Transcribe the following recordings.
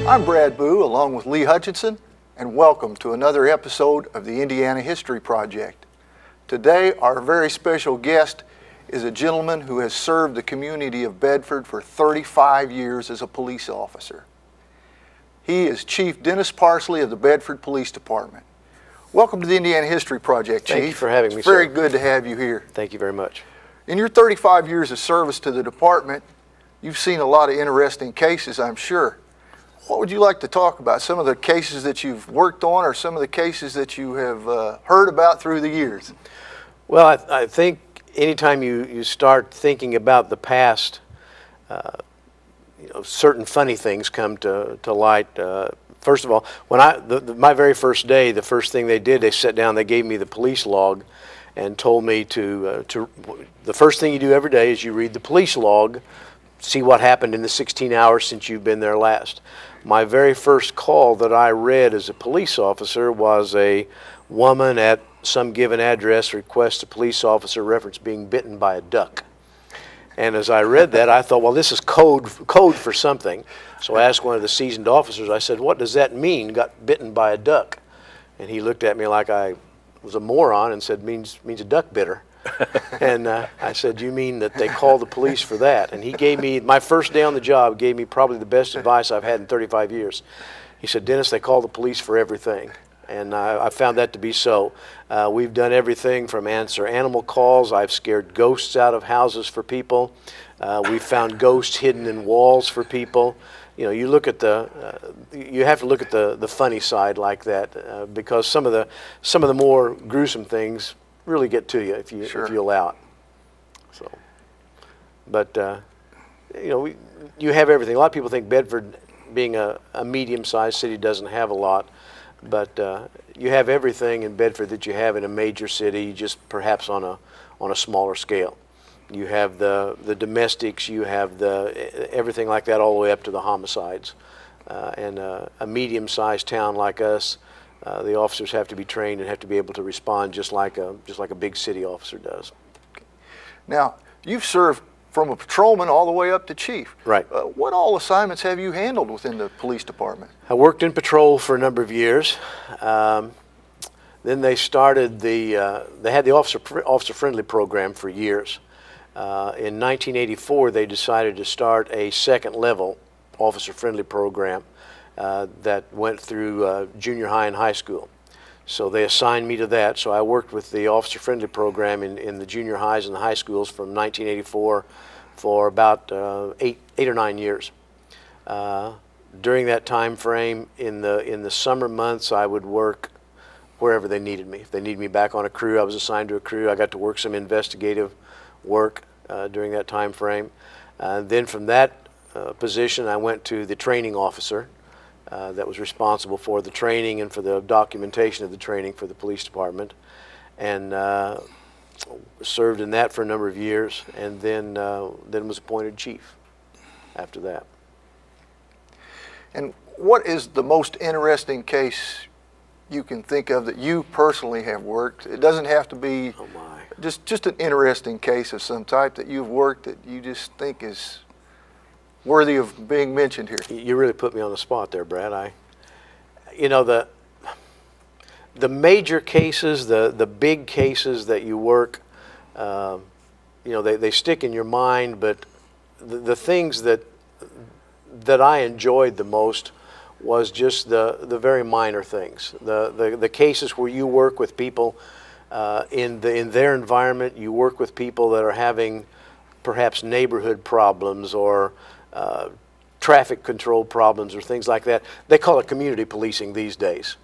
I'm Brad Bough, along with Lee Hutchinson, and welcome to another episode of the Indiana History Project. Today, our very special guest is a gentleman who has served the community of Bedford for 35 years as a police officer. He is Chief Dennis Parsley of the Bedford Police Department. Welcome to the Indiana History Project, Chief. Thank you for having me, It's very sir. good to have you here. Thank you very much. In your 35 years of service to the department, you've seen a lot of interesting cases, I'm sure. What would you like to talk about? Some of the cases that you've worked on or some of the cases that you have heard about through the years? Well, I think anytime you start thinking about the past, certain funny things come to light. First of all, when my very first day, the first thing they did, they sat down, they gave me the police log and told me to the first thing you do every day is you read the police log, see what happened in the 16 hours since you've been there last. My very first call that I read as a police officer was a woman at some given address requests a police officer reference being bitten by a duck. And as I read that, I thought, well, this is code for something. So I asked one of the seasoned officers, I said, what does that mean, got bitten by a duck? And he looked at me like I was a moron and said, means a duck bit her. And I said, you mean that they call the police for that? And he gave me, my first day on the job, gave me probably the best advice I've had in 35 years. He said, Dennis, they call the police for everything. And I found that to be so. We've done everything from answer animal calls. I've scared ghosts out of houses for people. We've found ghosts hidden in walls for people. You know, you look at you have to look at the funny side like that because some of the more gruesome things really get to you if you allow it. So, but you have everything. A lot of people think Bedford, being a medium-sized city, doesn't have a lot, but you have everything in Bedford that you have in a major city, just perhaps on a smaller scale. You have the domestics, you have everything like that, all the way up to the homicides. And a medium-sized town like us, the officers have to be trained and have to be able to respond just like a big city officer does. Now, you've served from a patrolman all the way up to chief. Right. What all assignments have you handled within the police department? I worked in patrol for a number of years. Then they started they had the officer-friendly program for years. In 1984, they decided to start a second-level officer-friendly program that went through junior high and high school. So they assigned me to that. So I worked with the officer-friendly program in the junior highs and the high schools from 1984 for about 8 or 9 years. During that time frame, in the summer months, I would work wherever they needed me. If they needed me back on a crew, I was assigned to a crew. I got to work some investigative work during that time frame. Then from that position, I went to the training officer that was responsible for the training and for the documentation of the training for the police department, and served in that for a number of years, and then was appointed chief after that. And what is the most interesting case you can think of that you personally have worked? It doesn't have to be just an interesting case of some type that you've worked that you just think is worthy of being mentioned here. You really put me on the spot there, Brad. The major cases, the big cases that you work, they stick in your mind, but the things that I enjoyed the most was just the very minor things. The cases where you work with people in their environment, you work with people that are having perhaps neighborhood problems or traffic control problems or things like that. They call it community policing these days.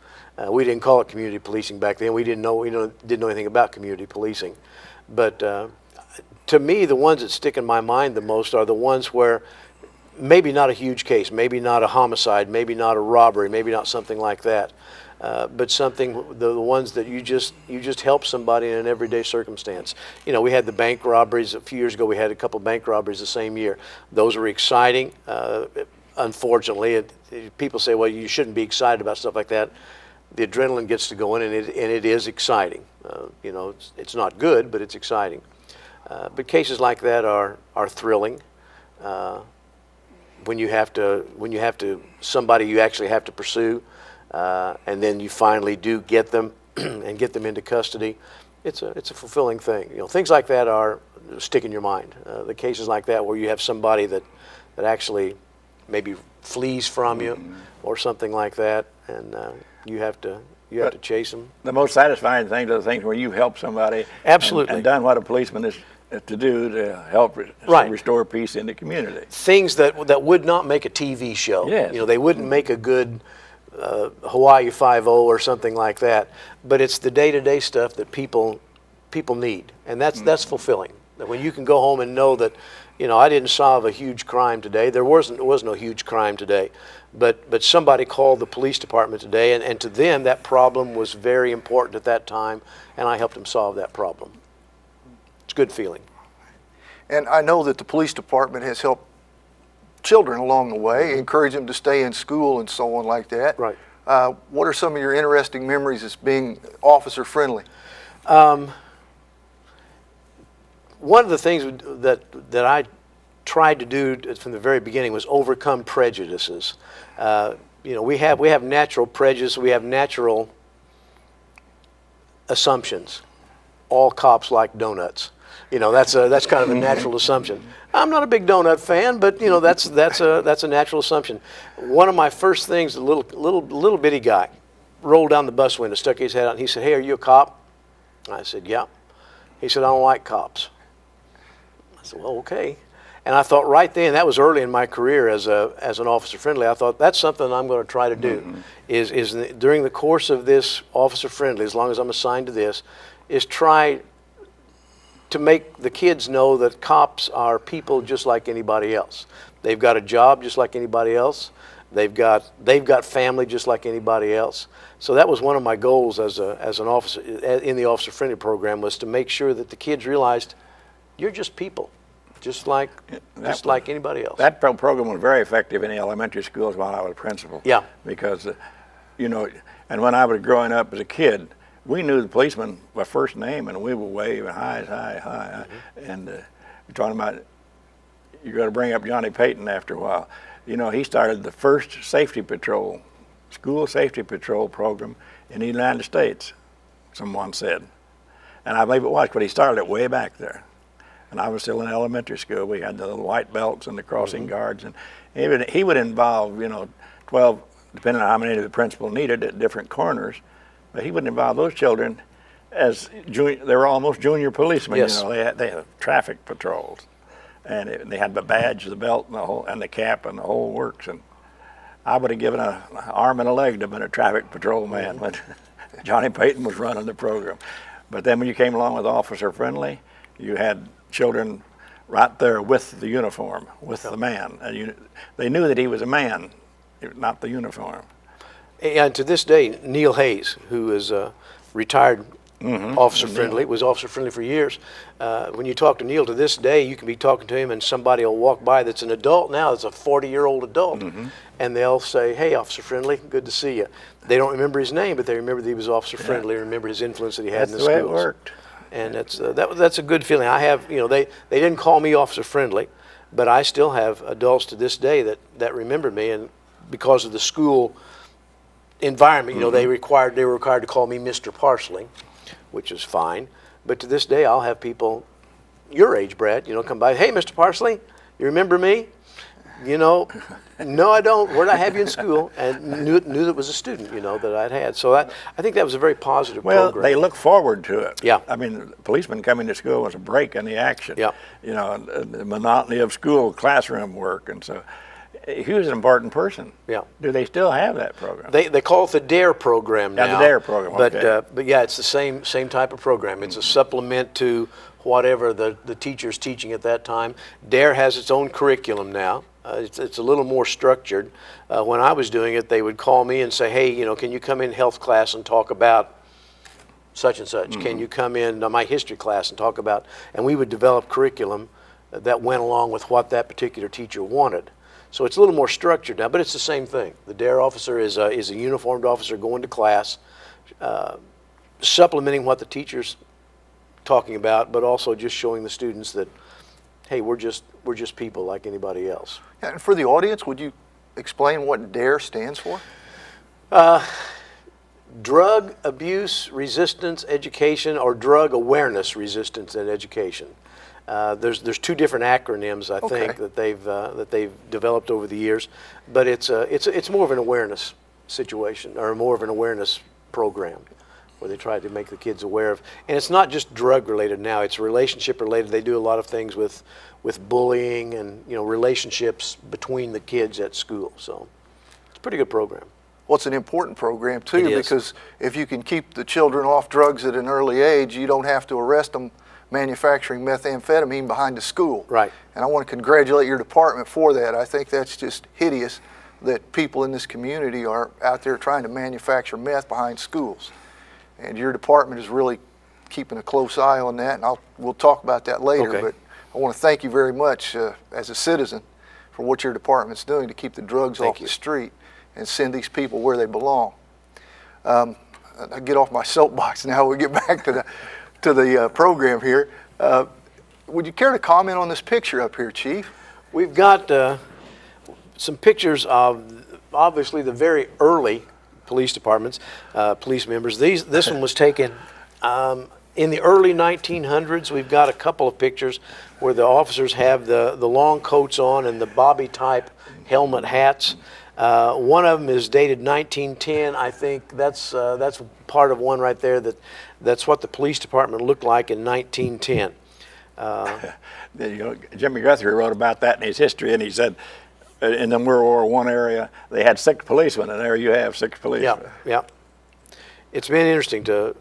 We didn't call it community policing back then. We didn't know anything about community policing. But to me, the ones that stick in my mind the most are the ones where maybe not a huge case, maybe not a homicide, maybe not a robbery, maybe not something like that, but something, the ones that you just help somebody in an everyday circumstance. We had the bank robberies a few years ago. We had a couple bank robberies the same year. Those were exciting. Unfortunately, people say, well, you shouldn't be excited about stuff like that. The adrenaline gets to going, and it is exciting. It's not good, but it's exciting. But cases like that are thrilling. when you have to somebody you actually have to pursue, and then you finally do get them and get them into custody. It's a fulfilling thing. Things like that are stick in your mind. The cases like that where you have somebody that actually maybe flees from you or something like that, and you have to chase them. The most satisfying things are the things where you help somebody. Absolutely. And done what a policeman is to do to help restore peace in the community. Things that would not make a TV show. Yes. They wouldn't make a good Hawaii 5-0 or something like that. But it's the day-to-day stuff that people need, and that's fulfilling. That when you can go home and know that, I didn't solve a huge crime today. There was no huge crime today, but somebody called the police department today, and to them that problem was very important at that time, and I helped them solve that problem. It's a good feeling. And I know that the police department has helped children along the way, encourage them to stay in school and so on like that. Right. What are some of your interesting memories as being officer friendly? One of the things that I tried to do from the very beginning was overcome prejudices. We have natural prejudice. We have natural assumptions. All cops like donuts. That's kind of a natural assumption. I'm not a big donut fan, but that's a natural assumption. One of my first things, a little bitty guy, rolled down the bus window, stuck his head out, and he said, "Hey, are you a cop?" I said, "Yeah." He said, "I don't like cops." I said, "Well, okay." And I thought right then, that was early in my career as an officer friendly, I thought that's something I'm going to try to do. Is during the course of this officer friendly, as long as I'm assigned to this, is try to make the kids know that cops are people just like anybody else. They've got a job just like anybody else. They've got family just like anybody else. So that was one of my goals as an officer in the officer friendly program, was to make sure that the kids realized you're just people, just like anybody else. That program was very effective in the elementary schools while I was principal. Yeah. Because, and when I was growing up as a kid, we knew the policeman by first name, and we would wave and hi. And you're talking about, you're going to bring up Johnny Payton after a while. He started the first school safety patrol program in the United States, someone said. And I believe it was, but he started it way back there. And I was still in elementary school. We had the little white belts and the crossing guards, and he would involve, 12, depending on how many the principal needed at different corners. But he wouldn't involve those children as junior. They were almost junior policemen. Yes. They had traffic patrols, and they had the badge, the belt, and the cap, and the whole works. And I would have given an arm and a leg to have been a traffic patrol man when Johnny Payton was running the program. But then when you came along with Officer Friendly, you had children right there with the uniform, with the man, and they knew that he was a man, not the uniform. And to this day, Neil Hayes, who is retired officer friendly, was officer friendly for years. When you talk to Neil to this day, you can be talking to him and somebody will walk by that's an adult now, that's a 40-year-old adult, and they'll say, "Hey, Officer Friendly, good to see you." They don't remember his name, but they remember that he was officer friendly, and remember his influence that he had in the schools. That's the way it worked. And that's a good feeling. I have, they didn't call me officer friendly, but I still have adults to this day that remember me, and because of the school environment, they were required to call me Mr. Parsley, which is fine. But to this day, I'll have people your age, Brad, come by. "Hey, Mr. Parsley, you remember me?" No, I don't. Where'd I have you in school? And knew that was a student, that I'd had. So I think that was a very positive program. Well, they look forward to it. Yeah. I mean, policemen coming to school was a break in the action. Yeah. The monotony of school, classroom work, and so he was an important person. Yeah. Do they still have that program? They call it the DARE program now. Yeah, the DARE program. Okay. But yeah, it's the same type of program. It's a supplement to whatever the teacher's teaching at that time. DARE has its own curriculum now. It's a little more structured. When I was doing it, they would call me and say, "Hey, can you come in health class and talk about such and such? Can you come in my history class and talk about?" And we would develop curriculum that went along with what that particular teacher wanted. So it's a little more structured now, but it's the same thing. The DARE officer is a uniformed officer going to class, supplementing what the teacher's talking about, but also just showing the students that hey, we're just people like anybody else. And for the audience, would you explain what DARE stands for? Drug Abuse Resistance Education, or Drug Awareness Resistance and Education. There's two different acronyms, I think, that they've developed over the years, but it's more of an awareness situation, or more of an awareness program, where they try to make the kids aware of. And it's not just drug related now; it's relationship related. They do a lot of things with bullying and relationships between the kids at school. So it's a pretty good program. Well, it's an important program too, because if you can keep the children off drugs at an early age, you don't have to arrest them manufacturing methamphetamine behind the school. Right. And I want to congratulate your department for that. I think that's just hideous that people in this community are out there trying to manufacture meth behind schools. And your department is really keeping a close eye on that, and we'll talk about that later. Okay. But I want to thank you very much as a citizen for what your department's doing to keep the drugs off the street and send these people where they belong. I get off my soapbox now. We get back to the program here. Would you care to comment on this picture up here, Chief? We've got some pictures of obviously the very early police departments, police members. This one was taken in the early 1900s. We've got a couple of pictures where the officers have the long coats on and the bobby type helmet hats. One of them is dated 1910. I think that's part of one right there. That's what the police department looked like in 1910. Jimmy Guthrie wrote about that in his history, and he said, in the World War I area, they had 6 policemen, and there you have 6 policemen. Yeah. It's been interesting to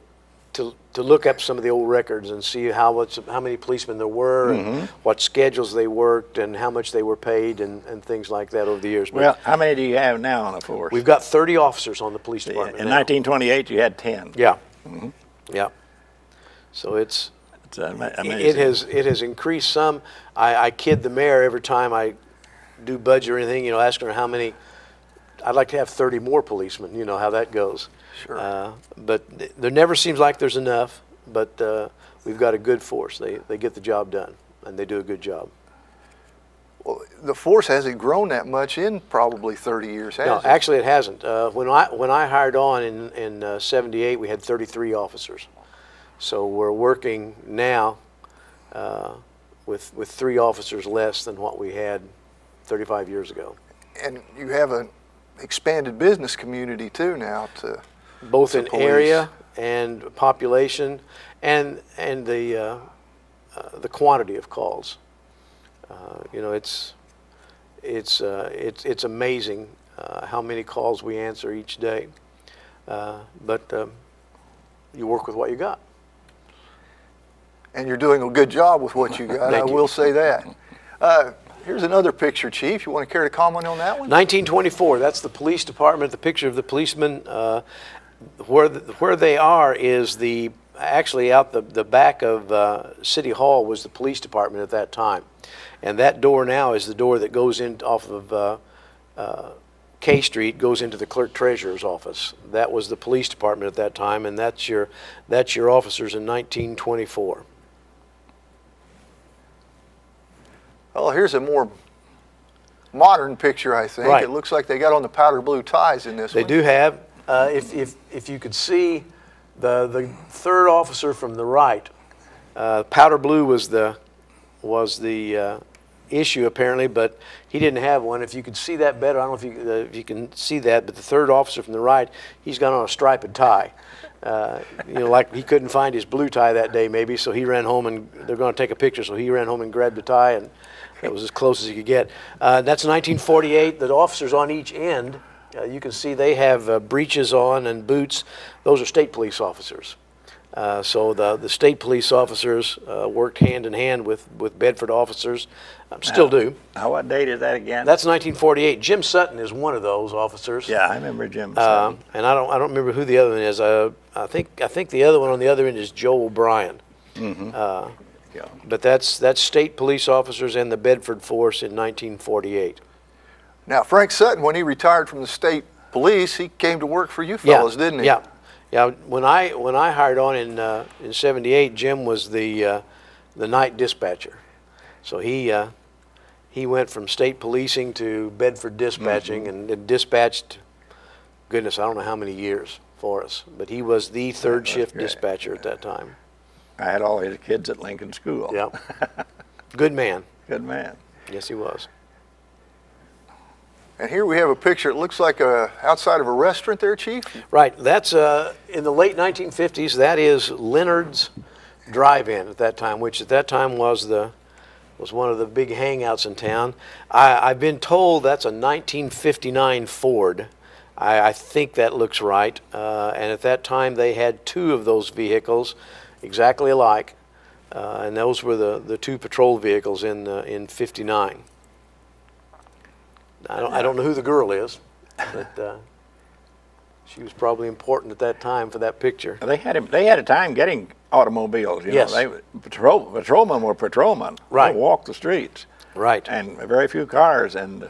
look up some of the old records and see how many policemen there were, and what schedules they worked, and how much they were paid, and things like that over the years. But well, how many do you have now on the force? we've got 30 officers on the police department In now. 1928, you had 10. Yeah. Yeah. So it's amazing. it has increased some. I kid the mayor every time I do budget or anything, asking her how many. I'd like to have 30 more policemen. You know how that goes. Sure. But there never seems like there's enough. But we've got a good force. They get the job done, and they do a good job. Well, the force hasn't grown that much in probably 30 years, has No, it? actually it hasn't. When I hired on in '78, we had 33 officers. So we're working now with 3 officers less than what we had 35 years ago. And you have an expanded business community too now to both in police. area and population, and the quantity of calls. It's amazing how many calls we answer each day. But you work with what you got. And you're doing a good job with what you got. I will say that. Here's another picture, Chief. You want to care to comment on that one? 1924. That's the police department. The picture of the policemen. Where they are is actually out the back of City Hall was the police department at that time, and that door now is the door that goes in off of K Street, goes into the clerk treasurer's office. That was the police department at that time, and that's your officers in 1924. Oh, here's a more modern picture, I think. Right. It looks like they got on the powder blue ties in this They one. do have. If you could see the third officer from the right, powder blue was the issue apparently, but he didn't have one. If you could see that better, I don't know if you can see that, but the third officer from the right, he's got on a striped tie. Like he couldn't find his blue tie that day maybe, so he ran home, and they're going to take a picture, so he ran home and grabbed the tie, and that was as close as he could get. That's 1948. The officers on each end, you can see they have breeches on and boots. Those are state police officers. So the state police officers worked hand in hand with Bedford officers, still do. Now, what date is that again? That's 1948. Jim Sutton is one of those officers. Yeah, I remember Jim Sutton. And I don't remember who the other one is. I think the other one on the other end is Joe O'Brien. But that's state police officers and the Bedford force in 1948. Now, Frank Sutton, when he retired from the state police, he came to work for you fellas, didn't he? Yeah. When I hired on in '78, Jim was the night dispatcher. So he went from state policing to Bedford dispatching, and dispatched, goodness, I don't know how many years for us. But he was the third shift great. dispatcher at that time. I had all his kids at Lincoln School. Yeah. Good man. Good man. Yes, he was. And here we have a picture. It looks like outside of a restaurant there, Chief. Right. That's in the late 1950s. That is Leonard's Drive-In at that time, which at that time was one of the big hangouts in town. I've been told that's a 1959 Ford. I think that looks right. And at that time they had two of those vehicles, exactly alike, and those were the two patrol vehicles in '59. I don't know who the girl is, but she was probably important at that time for that picture. They had a time getting automobiles. Yes. Patrolmen were patrolmen. Right. They walked the streets. Right. And very few cars, and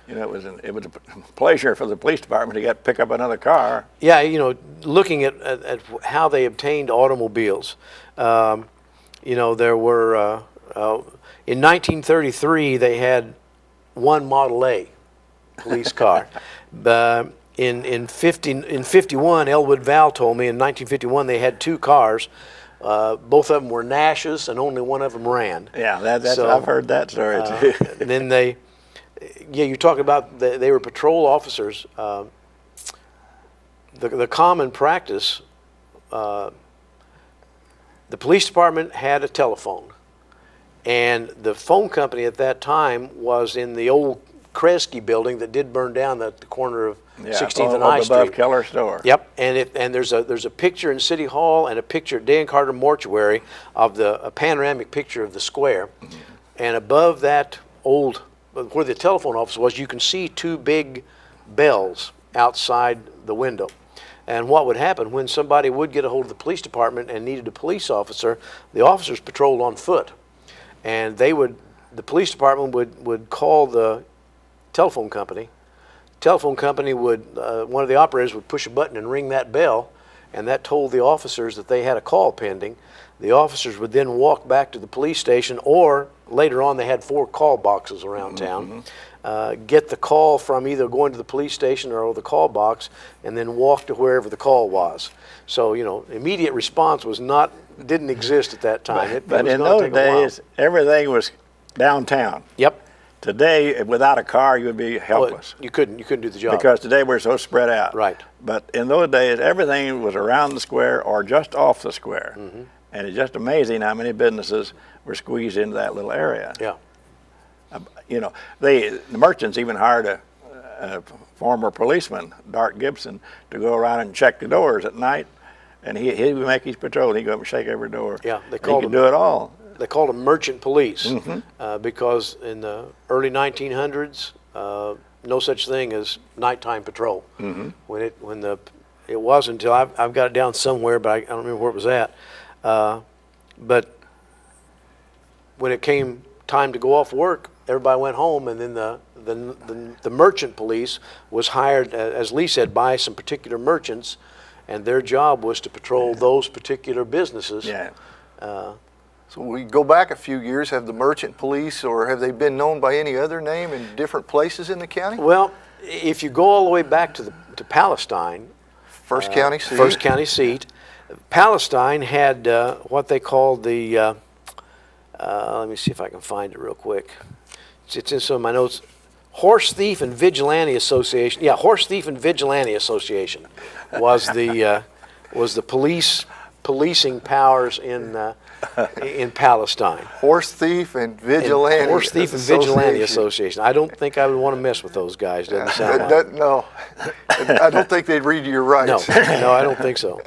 it was a pleasure for the police department to pick up another car. Yeah, looking at how they obtained automobiles, there were in 1933 they had one Model A police car. In 51, Elwood Val told me in 1951 they had two cars. Both of them were Nash's, and only one of them ran. Yeah, I've heard that story too. And then you talk about they were patrol officers. The common practice, the police department had a telephone, and the phone company at that time was in the old Kresge building that did burn down at the corner of 16th and I Street. Above Keller Store. Yep, and there's a picture in City Hall and a picture at Dan Carter Mortuary of a panoramic picture of the square, and above that old, where the telephone office was, you can see two big bells outside the window. And what would happen when somebody would get a hold of the police department and needed a police officer, the officers patrolled on foot, and the police department would call the telephone company. Telephone company would, one of the operators would push a button and ring that bell, and that told the officers that they had a call pending. The officers would then walk back to the police station, or later on they had 4 call boxes around town, get the call from either going to the police station or the call box, and then walk to wherever the call was. So, immediate response didn't exist at that time. But in those days, everything was downtown. Yep. Today, without a car, you would be helpless. Well, you couldn't do the job. Because today we're so spread out. Right. But in those days, everything was around the square or just off the square. And it's just amazing how many businesses were squeezed into that little area. Yeah. The merchants even hired a former policeman, Dart Gibson, to go around and check the doors at night. And he would make his patrol. He'd go up and shake every door. Yeah, he could do it all. They called them merchant police because in the early 1900s, no such thing as nighttime patrol. It wasn't until I've got it down somewhere, but I don't remember where it was at. But when it came time to go off work, everybody went home, and then the merchant police was hired, as Lee said, by some particular merchants, and their job was to patrol those particular businesses. Yeah. So we go back a few years. Have the merchant police, or have they been known by any other name in different places in the county? Well, if you go all the way back to Palestine, First county seat. First county seat, Palestine had what they called the. Let me see if I can find it real quick. It's in some of my notes. Horse Thief and Vigilante Association. Yeah, Horse Thief and Vigilante Association was the policing powers in Palestine. Horse Thief and Vigilante. Horse Thief and Vigilante Association. I don't think I would want to mess with those guys. Doesn't sound like. No, I don't think they'd read your rights. No, I don't think so.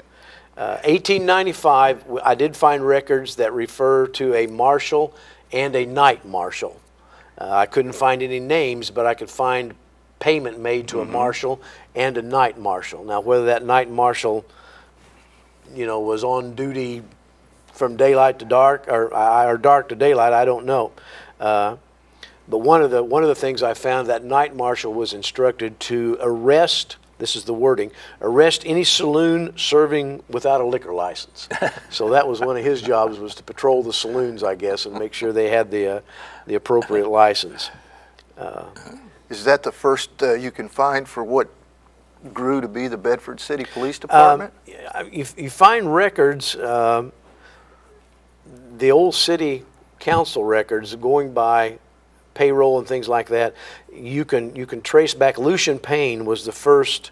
1895, I did find records that refer to a marshal and a night marshal. I couldn't find any names, but I could find payment made to a marshal and a night marshal. Now, whether that night marshal, was on duty from daylight to dark or dark to daylight, I don't know. But one of the things I found, that night marshal was instructed to arrest this is the wording, arrest any saloon serving without a liquor license. So that was one of his jobs, was to patrol the saloons, I guess, and make sure they had the appropriate license. Is that the first you can find for what grew to be the Bedford City Police Department? You find records, the old city council records going by payroll and things like that. You can trace back. Lucian Payne was the first.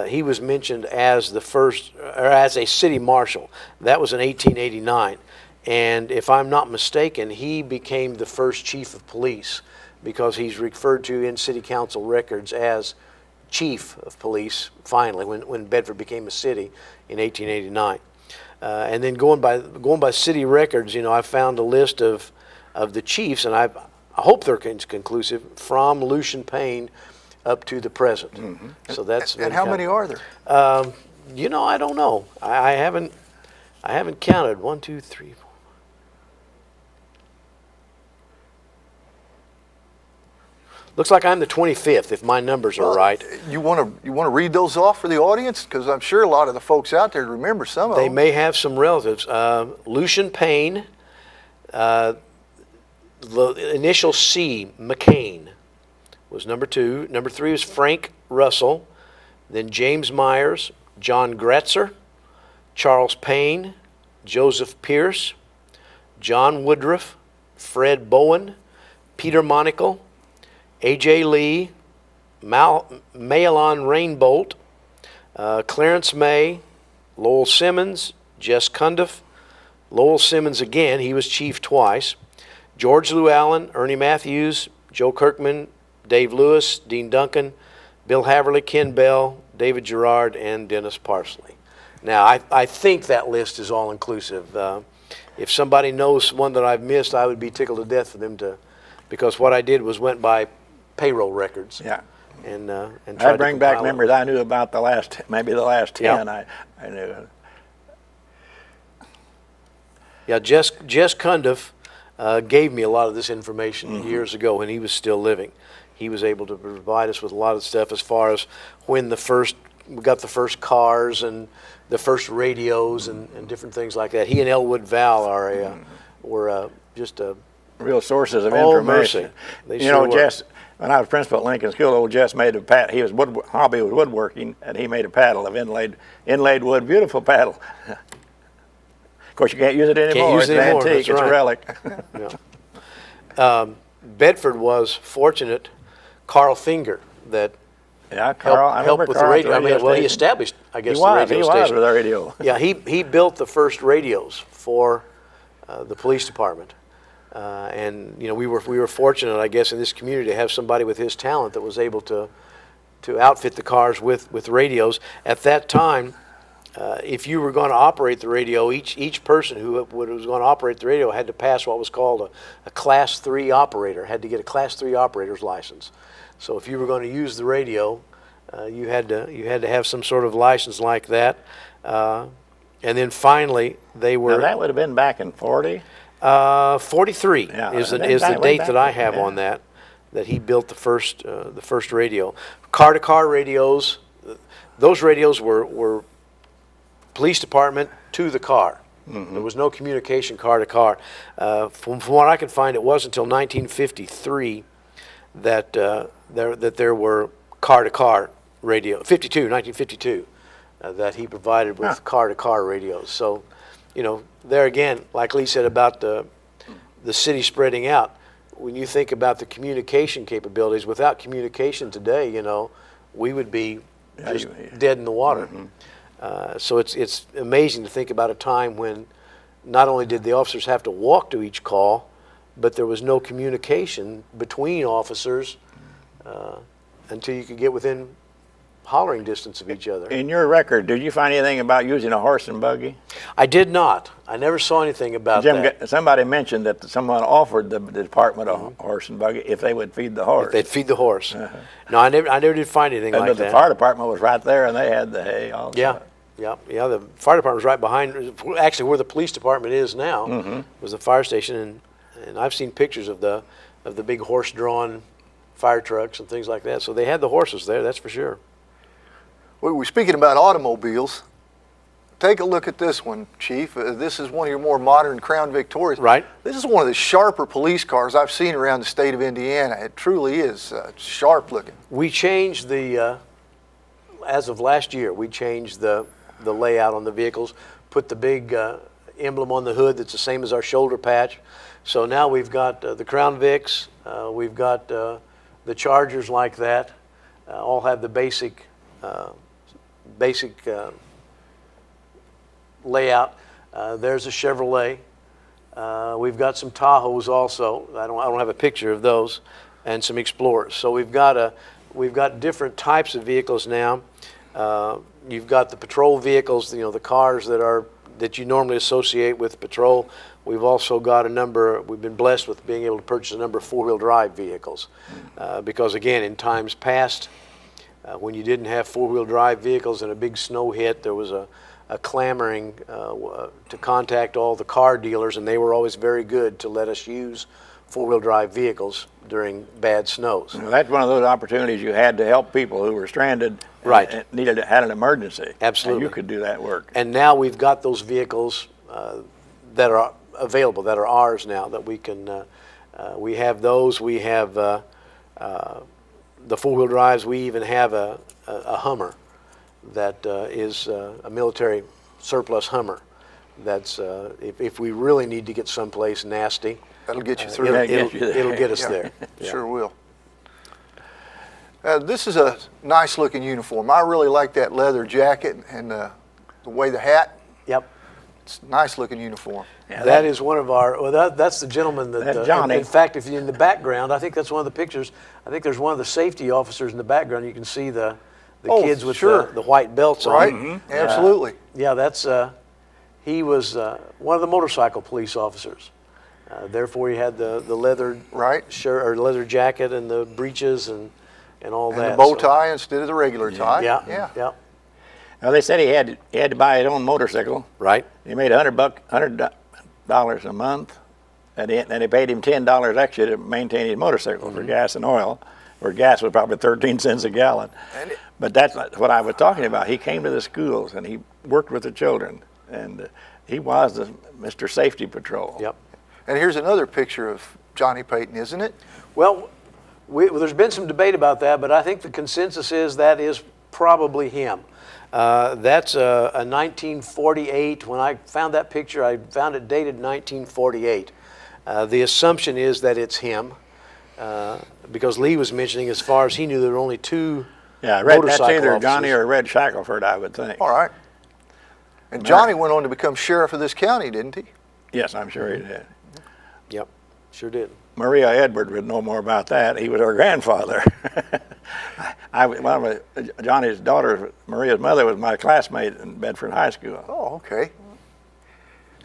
He was mentioned as the first, or as a city marshal. That was in 1889, and if I'm not mistaken, he became the first chief of police, because he's referred to in city council records as chief of police finally when Bedford became a city in 1889. And then going by city records, you know, I found a list of the chiefs, and I hope they're conclusive, from Lucian Payne up to the present. Mm-hmm. So that's and how many are there? You know, I don't know. I haven't counted. 1, 2, 3, 4. Looks like I'm the 25th, if my numbers are right. You want to read those off for the audience? Because I'm sure a lot of the folks out there remember some of them. They may have some relatives. Lucian Payne, the initial C, McCain, was number 2. Number 3 was Frank Russell. Then James Myers, John Gretzer, Charles Payne, Joseph Pierce, John Woodruff, Fred Bowen, Peter Monacle, A.J. Lee, Mahlon Rainbolt, Clarence May, Lowell Simmons, Jess Cundiff, Lowell Simmons again, he was chief twice, George Llewellyn, Ernie Matthews, Joe Kirkman, Dave Lewis, Dean Duncan, Bill Haverly, Ken Bell, David Gerard, and Dennis Parsley. Now, I think that list is all-inclusive. If somebody knows one that I've missed, I would be tickled to death for them to, because what I did was went by payroll records. Yeah. And tried I to bring back compile memories I knew about the last, maybe the last 10. Yeah. I knew. Yeah, Jess Cundiff gave me a lot of this information years ago when he was still living. He was able to provide us with a lot of stuff as far as when we got the first cars and the first radios and different things like that. He and Elwood Val were just a real sources of oh, information. Mercy. They You sure know, were. Jess, when I was principal at Lincoln School, old Jess made a paddle. He was hobby was woodworking, and he made a paddle of inlaid wood, beautiful paddle. Of course, you can't use it anymore. use it It's an anymore, antique. that's It's a right. relic. Yeah. Bedford was fortunate. Carl Finger, that Yeah, Carl. I helped remember with Carl the at radio. I mean, well, he station. established, I guess, He the was. radio He station. was with the radio. Yeah, he built the first radios for the police department, and you know we were fortunate, I guess, in this community to have somebody with his talent that was able to outfit the cars with radios. At that time, if you were going to operate the radio, each person who was going to operate the radio had to pass what was called a Class 3 operator. Had to get a Class 3 operator's license. So if you were going to use the radio, you had to have some sort of license like that. And then finally, they were. Now that would have been back in 40. 43 Yeah, is the way date that I back, have yeah. on that he built the first radio. Car-to-car radios. Those radios were police department to the car. There was no communication car to car. From what I can find, it wasn't until 1953 that there were car-to-car radio. 1952, that he provided with car-to-car radios. So, you know, there again, like Lee said about the city spreading out. When you think about the communication capabilities, without communication today, you know, we would be just dead in the water. So it's amazing to think about a time when not only did the officers have to walk to each call, but there was no communication between officers until you could get within hollering distance of each other. In your record, did you find anything about using a horse and buggy? I did not. I never saw anything about that. Somebody mentioned that someone offered the department a horse and buggy if they would feed the horse. If they'd feed the horse. No, I never did find anything And like the that. fire department was right there, and they had the hay also. Yeah. The fire department was right behind. Actually, where the police department is now was the fire station, and I've seen pictures of the big horse-drawn fire trucks and things like that. So they had the horses there, that's for sure. We're speaking about automobiles. Take a look at this one, Chief. This is one of your more modern Crown Victorias. Right. This is one of the sharper police cars I've seen around the state of Indiana. It truly is sharp looking. We changed as of last year, we changed the layout on the vehicles, put the big emblem on the hood that's the same as our shoulder patch. So now we've got the Crown Vics, we've got the Chargers like that, all have the basic layout. There's a Chevrolet. We've got some Tahoes also. I don't have a picture of those, and some Explorers. So we've got different types of vehicles now. You've got the patrol vehicles, the cars that you normally associate with patrol. We've also got we've been blessed with being able to purchase a number of four-wheel drive vehicles. Because again, in times past, when you didn't have four-wheel drive vehicles and a big snow hit, there was a clamoring to contact all the car dealers, and they were always very good to let us use four-wheel drive vehicles during bad snows. Well, that's one of those opportunities you had to help people who were stranded, right, and had an emergency. Absolutely. And you could do that work. And now we've got those vehicles that are available, that are ours now, that we can, we have those. We have the four-wheel drives. We even have a Hummer that is a military surplus Hummer. That's if we really need to get someplace nasty, that'll get you through. It'll get us there. Yeah. Sure will. This is a nice looking uniform. I really like that leather jacket and the way the hat. Yep. It's a nice looking uniform. Yeah, that is one of our, that's the gentleman that, Johnny. In fact, if you're in the background, I think that's one of the pictures. I think there's one of the safety officers in the background. You can see the kids with the white belts on. Right, absolutely. Yeah, that's, he was one of the motorcycle police officers. Therefore, he had the leather shirt or leather jacket and the breeches and all that. And the bow tie instead of the regular tie. Yeah. Now they said he had to buy his own motorcycle. Right. He made $100 a month, and they paid him $10 extra to maintain his motorcycle for gas and oil, where gas was probably 13 cents a gallon. But that's what I was talking about. He came to the schools and he worked with the children, and he was the Mr. Safety Patrol. Yep. And here's another picture of Johnny Payton, isn't it? Well, there's been some debate about that, but I think the consensus is that is probably him. That's a 1948. When I found that picture, I found it dated 1948. The assumption is that it's him, because Lee was mentioning, as far as he knew, there were only two motorcycle that's either officers. Johnny or Red Shackelford, I would think. All right. And Johnny went on to become sheriff of this county, didn't he? Yes, I'm sure he did. Yep, sure did. Maria Edward would know more about that. He was her grandfather. Johnny's daughter, Maria's mother, was my classmate in Bedford High School. Oh, okay.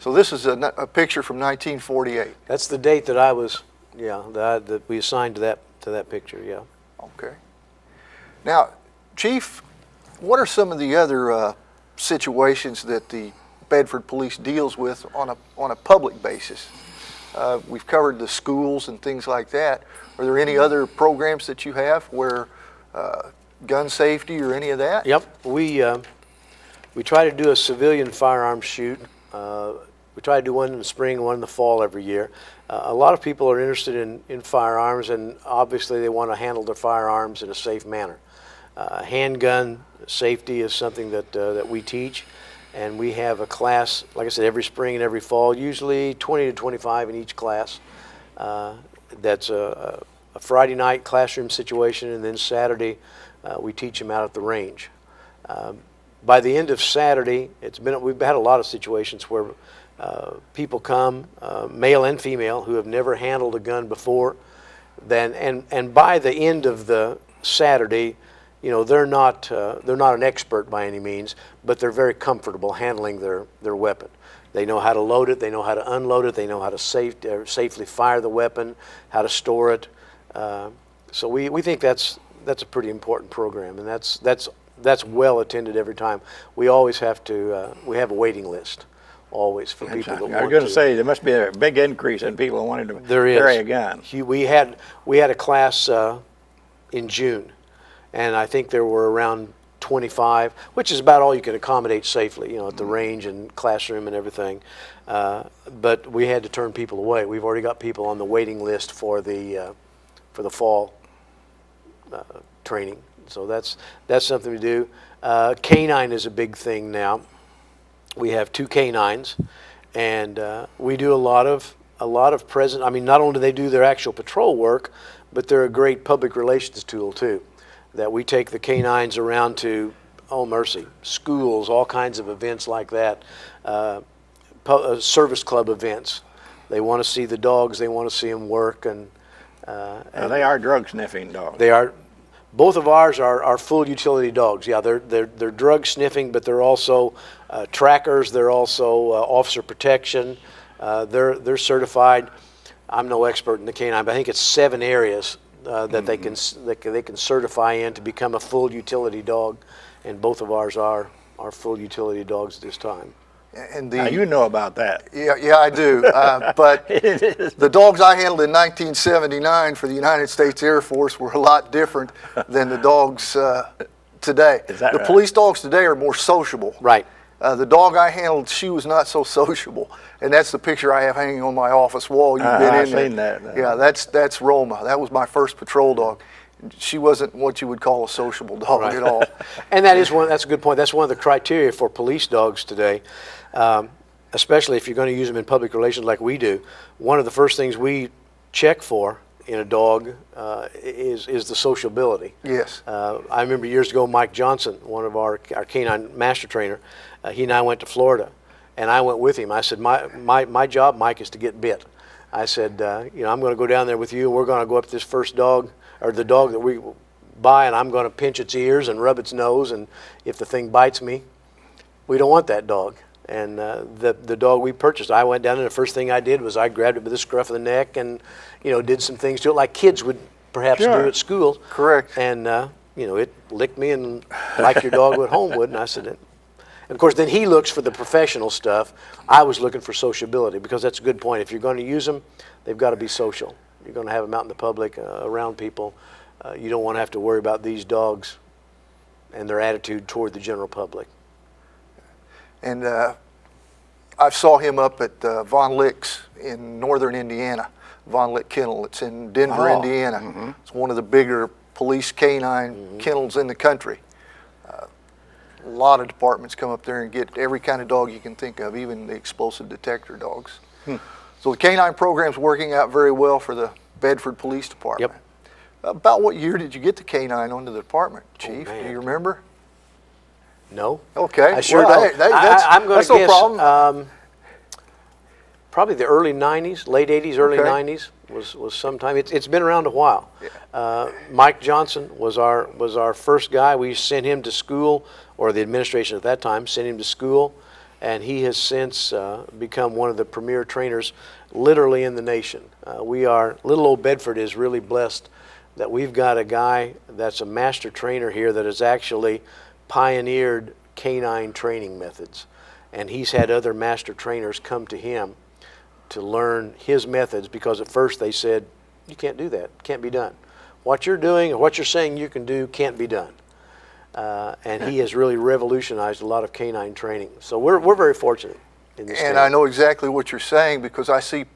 So this is a picture from 1948. That's the date that I was, that we assigned to that picture. Yeah. Okay. Now, Chief, what are some of the other situations that the Bedford Police deals with on a public basis? We've covered the schools and things like that. Are there any other programs that you have where gun safety or any of that? Yep. We try to do a civilian firearms shoot. We try to do one in the spring and one in the fall every year. A lot of people are interested in firearms, and obviously they want to handle their firearms in a safe manner. Handgun safety is something that we teach. And we have a class, like I said, every spring and every fall, usually 20 to 25 in each class. That's a Friday night classroom situation, and then Saturday we teach them out at the range. By the end of Saturday, we've had a lot of situations where people come, male and female, who have never handled a gun before. And by the end of the Saturday, they're not an expert by any means, but they're very comfortable handling their weapon. They know how to load it, they know how to unload it, they know how to safely fire the weapon, how to store it. So we think that's a pretty important program, and that's well attended every time. We always have to we have a waiting list always for people that want to. I was going to say there must be a big increase in people wanting to carry a gun. We had a class in June. And I think there were around 25, which is about all you can accommodate safely, at the range and classroom and everything. But we had to turn people away. We've already got people on the waiting list for the fall training. So that's something to do. Canine is a big thing now. We have 2 canines, and we do a lot of present. I mean, not only do they do their actual patrol work, but they're a great public relations tool too. That we take the canines around to, oh mercy, schools, all kinds of events like that, service club events. They want to see the dogs. They want to see them work, and they are drug sniffing dogs. They are. Both of ours are full utility dogs. Yeah, they're drug sniffing, but they're also trackers. They're also officer protection. They're certified. I'm no expert in the canine, but I think it's 7 areas that they can certify in to become a full utility dog, and both of ours are full utility dogs at this time. And now you know about that. Yeah, I do. But the dogs I handled in 1979 for the United States Air Force were a lot different than the dogs today. Is that the right? police dogs today are more sociable. Right. The dog I handled, she was not so sociable, and that's the picture I have hanging on my office wall. You've been in I've there. seen that. Yeah, that's Roma. That was my first patrol dog. She wasn't what you would call a sociable dog at all. And that's a good point. That's one of the criteria for police dogs today, especially if you're going to use them in public relations like we do. One of the first things we check for in a dog is the sociability. Yes. I remember years ago, Mike Johnson, one of our canine master trainer, he and I went to Florida, and I went with him. I said, my job, Mike, is to get bit. I said, I'm going to go down there with you, and we're going to go up to this first dog, or the dog that we buy, and I'm going to pinch its ears and rub its nose, and if the thing bites me, we don't want that dog. And the dog we purchased, I went down, and the first thing I did was I grabbed it by the scruff of the neck and, did some things to it like kids would perhaps do at school. Correct. And, it licked me and like your dog at home would, and I said, and of course, then he looks for the professional stuff. I was looking for sociability, because that's a good point. If you're going to use them, they've got to be social. You're going to have them out in the public, around people. You don't want to have to worry about these dogs and their attitude toward the general public. And I saw him up at Von Lick's in northern Indiana, Von Lick Kennel. It's in Denver, Indiana. Mm-hmm. It's one of the bigger police canine kennels in the country. A lot of departments come up there and get every kind of dog you can think of, even the explosive detector dogs. So the canine program's working out very well for the Bedford Police Department. Yep. About what year did you get the canine onto the department, Chief? Do you remember? No. Okay. I sure well, don't. Hey, I'm going to guess, no guess problem. probably the early 90s, late 80s, early Okay. 90s was sometime. It's been around a while. Yeah. Mike Johnson was our first guy. We sent him to school, or the administration at that time sent him to school, and he has since become one of the premier trainers literally in the nation. Little old Bedford is really blessed that we've got a guy that's a master trainer here that has actually pioneered canine training methods, and he's had other master trainers come to him to learn his methods, because at first they said, you can't do that, can't be done. What you're doing or what you're saying you can do can't be done. And he has really revolutionized a lot of canine training. So we're very fortunate in this And state. I know exactly what you're saying, because I see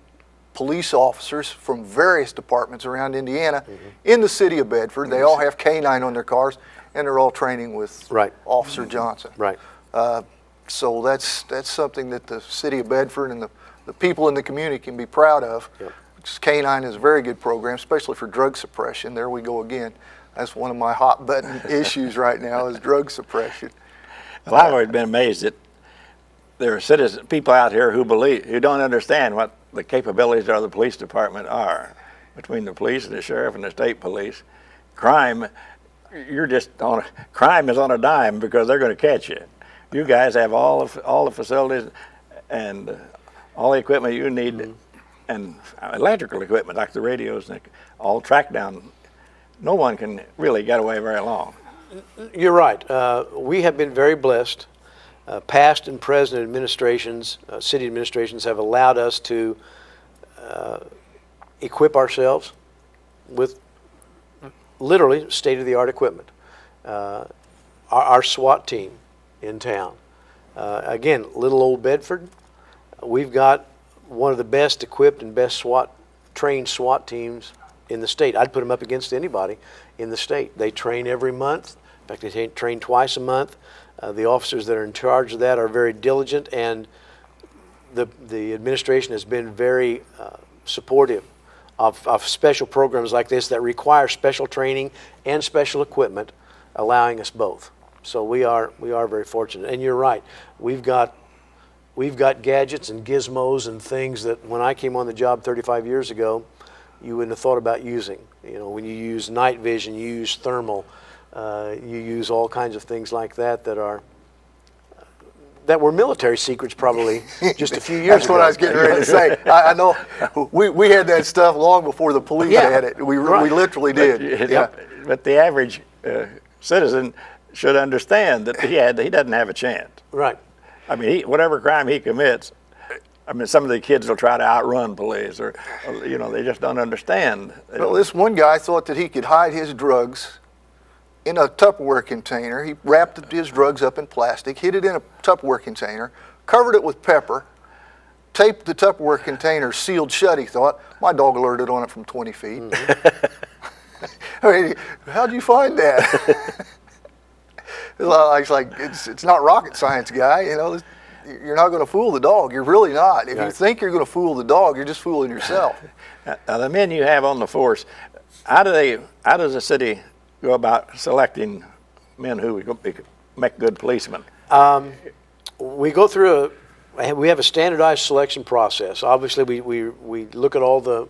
police officers from various departments around Indiana in the city of Bedford. They all have canine on their cars, and they're all training with Officer Johnson. Right. So that's something that the city of Bedford and the people in the community can be proud of. Yep. Canine is a very good program, especially for drug suppression. There we go again. That's one of my hot button issues right now, is drug suppression. Well, I've always been amazed that there are people out here who don't understand what the capabilities of the police department are. Between the police and the sheriff and the state police, crime is on a dime, because they're going to catch you. You guys have all the facilities and all the equipment you need, and electrical equipment like the radios, and all tracked down. No one can really get away very long. You're right. We have been very blessed. Past and present administrations, city administrations, have allowed us to equip ourselves with literally state-of-the-art equipment. our SWAT team in town. Again, little old Bedford, we've got one of the best equipped and best trained SWAT teams in the state. I'd put them up against anybody in the state. They train every month. In fact, they train twice a month. The officers that are in charge of that are very diligent, and the administration has been very supportive of special programs like this that require special training and special equipment, allowing us both. So we are very fortunate. And you're right, we've got gadgets and gizmos and things that when I came on the job 35 years ago, you wouldn't have thought about using. You know, when you use night vision, you use thermal, you use all kinds of things like that that were military secrets probably just a few years That's ago. what I was getting ready to say. I know we had that stuff long before the police Yeah. had it. We Right. literally did. But the average citizen should understand that he doesn't have a chance. Right. I mean, whatever crime he commits, I mean, some of the kids will try to outrun police, or you know, they just don't understand. Well, this one guy thought that he could hide his drugs in a Tupperware container. He wrapped his drugs up in plastic, hid it in a Tupperware container, covered it with pepper, taped the Tupperware container sealed shut, he thought. My dog alerted on it from 20 feet. I mean, how'd you find that? It's like, it's not rocket science, guy. You know, you're not going to fool the dog. You're really not. If you think you're going to fool the dog, you're just fooling yourself. Now, the men you have on the force, how does the city go about selecting men who would make good policemen? We go through we have a standardized selection process. Obviously, we look at all the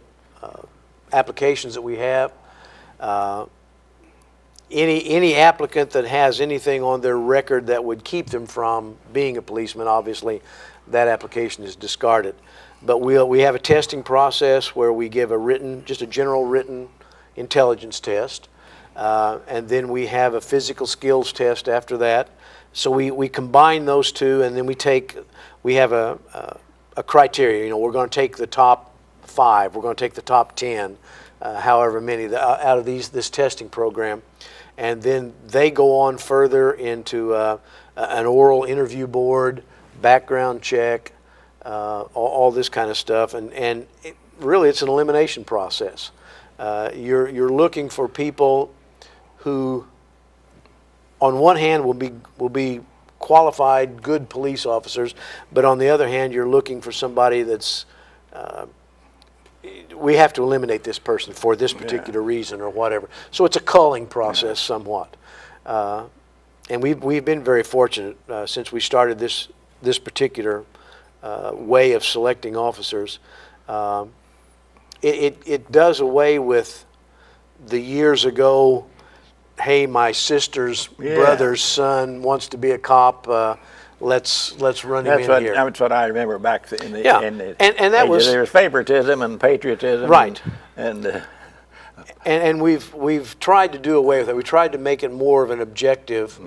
applications that we have. Any applicant that has anything on their record that would keep them from being a policeman, obviously, that application is discarded. But we have a testing process where we give just a general written intelligence test, and then we have a physical skills test after that. So we combine those two, and then we have a criteria. You know, we're going to take the top 5, we're going to take the top 10, however many out of this testing program. And then they go on further into an oral interview board, background check, all this kind of stuff. And really, it's an elimination process. You're looking for people who, on one hand, will be qualified, good police officers, but on the other hand, you're looking for somebody that's we have to eliminate this person for this particular reason or whatever. So it's a culling process somewhat. And we've been very fortunate since we started this particular way of selecting officers. It does away with the years ago, hey, my sister's brother's son wants to be a cop, let's run him in here. That's what I remember back in the and that was, there was favoritism and patriotism, right? And we've tried to do away with it. We tried to make it more of an objective,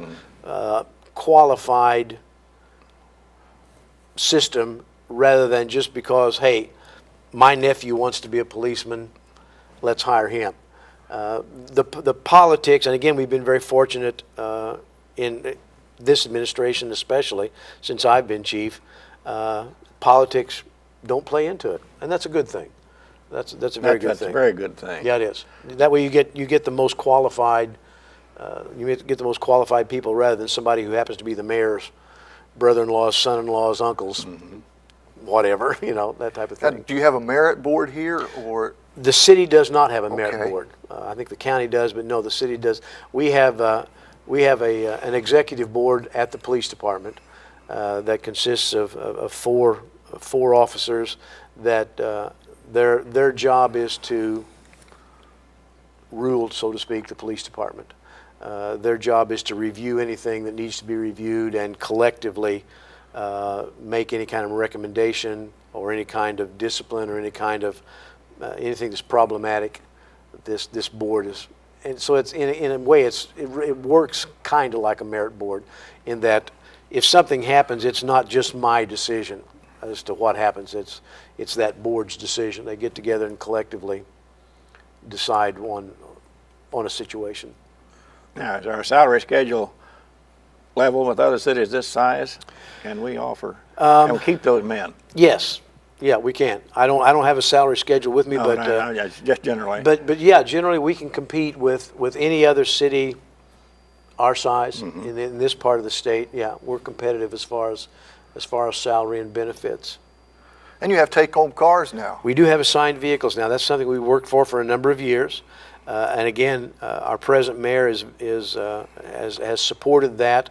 qualified system rather than just because, hey, my nephew wants to be a policeman, let's hire him. The politics, and again, we've been very fortunate in this administration, especially since I've been chief. Politics don't play into it, and that's a good thing. That's a very good thing. That's a very good thing. Yeah, it is. That way, you get the most qualified. You get the most qualified people rather than somebody who happens to be the mayor's brother-in-laws, son-in-laws, uncles, whatever. You know, that type of thing. Do you have a merit board here, or? The city does not have a merit board. I think the county does, but no, the city does. We have an executive board at the police department that consists of four officers that their job is to rule, so to speak, the police department. Their job is to review anything that needs to be reviewed and collectively make any kind of recommendation or any kind of discipline or any kind of anything that's problematic. This board is, and so it's in a way it works kind of like a merit board in that if something happens, it's not just my decision as to what happens. It's that board's decision. They get together and collectively decide on a situation. Now, is our salary schedule level with other cities this size? Can we offer? Can we keep those men? Yes. Yeah, we can. I don't have a salary schedule with me, No, but no, just generally. but yeah, generally we can compete with any other city our size in this part of the state. Yeah, we're competitive as far as salary and benefits. And you have take-home cars now. We do have assigned vehicles now. That's something we worked for a number of years. And again, our present mayor has supported that.